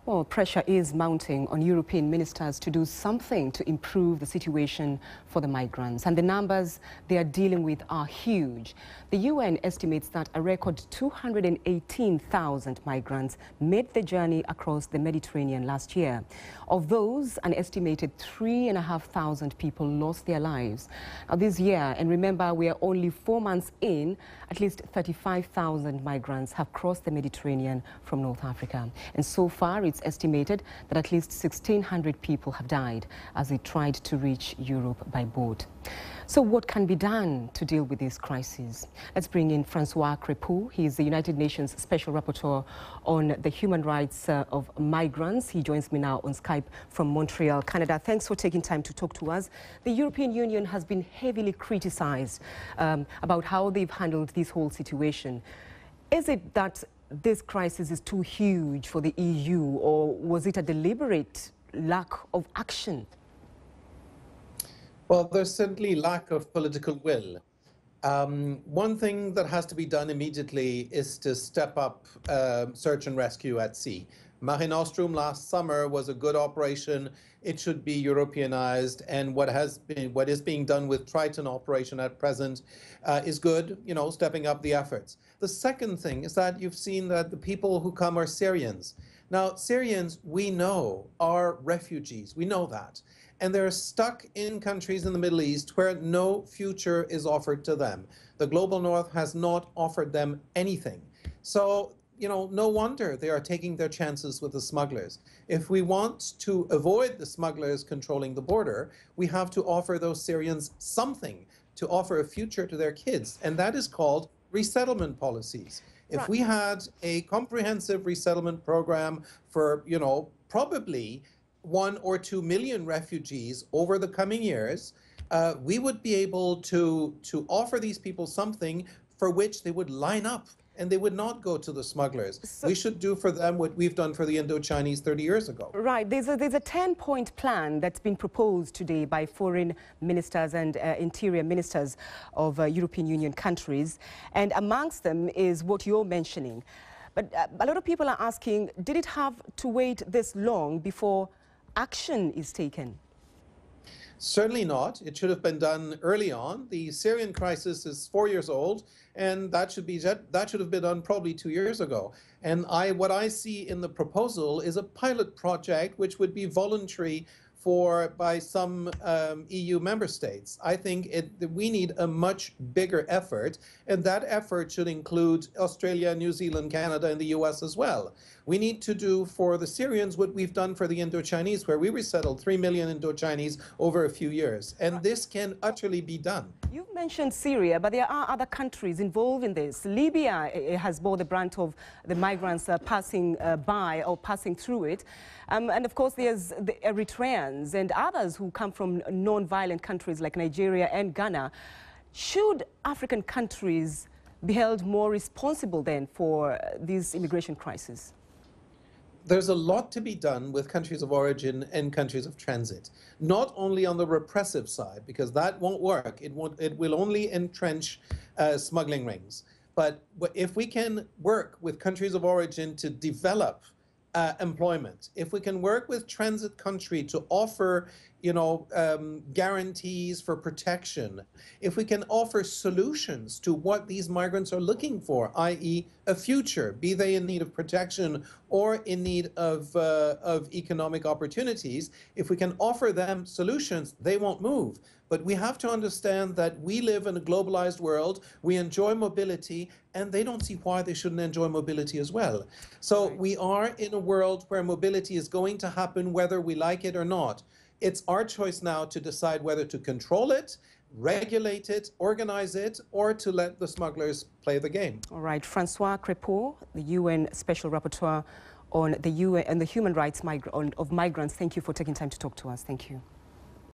Well, pressure is mounting on European ministers to do something to improve the situation for the migrants. And the numbers they are dealing with are huge. The UN estimates that a record 218,000 migrants made the journey across the Mediterranean last year. Of those, an estimated 3,500 people lost their lives. Now, this year, and remember, we are only 4 months in, at least 35,000 migrants have crossed the Mediterranean from North Africa. And so far, it's estimated that at least 1,600 people have died as they tried to reach Europe by boat. So what can be done to deal with this crisis? Let's bring in François Crépeau. He is the United Nations Special Rapporteur on the human rights of migrants. He joins me now on Skype from Montreal, Canada. Thanks for taking time to talk to us. The European Union has been heavily criticized about how they've handled this whole situation. Is it that this crisis is too huge for the EU, or was it a deliberate lack of action? Well, there's certainly lack of political will. One thing that has to be done immediately is to step up search and rescue at sea. Mare Nostrum last summer was a good operation. It should be Europeanized, and what is being done with Triton operation at present is good, stepping up the efforts. The second thing is that you've seen that the people who come are Syrians. Now, Syrians, we know, are refugees. We know that. And they're stuck in countries in the Middle East where no future is offered to them. The global north has not offered them anything. So, no wonder they are taking their chances with the smugglers. If we want to avoid the smugglers controlling the border, we have to offer those Syrians something to offer a future to their kids. And that is called resettlement policies. If we had a comprehensive resettlement program for, probably 1 or 2 million refugees over the coming years, we would be able to offer these people something for which they would line up and they would not go to the smugglers. So we should do for them what we've done for the Indo-Chinese 30 years ago. Right. There's a 10-point plan that's been proposed today by foreign ministers and interior ministers of European Union countries. And amongst them is what you're mentioning. But a lot of people are asking, did it have to wait this long before action is taken? Certainly not. It should have been done early on. The Syrian crisis is 4 years old, and that should have been done probably 2 years ago. And what I see in the proposal is a pilot project which would be voluntary by some EU member states. I think we need a much bigger effort, and that effort should include Australia, New Zealand, Canada, and the US as well. We need to do for the Syrians what we've done for the Indo-Chinese, where we resettled 3 million Indo-Chinese over a few years, and this can utterly be done. You've mentioned Syria, but there are other countries involved in this. Libya has bore the brunt of the migrants passing by or passing through it. And of course, there's the Eritreans and others who come from non-violent countries like Nigeria and Ghana. Should African countries be held more responsible then for this immigration crisis? There's a lot to be done with countries of origin and countries of transit, not only on the repressive side, because that won't work. It will only entrench smuggling rings. But if we can work with countries of origin to develop employment, if we can work with transit country to offer, guarantees for protection, if we can offer solutions to what these migrants are looking for, i.e. a future, be they in need of protection or in need of economic opportunities, if we can offer them solutions, they won't move. But we have to understand that we live in a globalized world, we enjoy mobility, and they don't see why they shouldn't enjoy mobility as well. So we are in a world where mobility is going to happen whether we like it or not. It's our choice now to decide whether to control it, regulate it, organize it, or to let the smugglers play the game. All right, François Crépeau, the UN Special Rapporteur on the UN and the human rights of migrants. Thank you for taking time to talk to us. Thank you.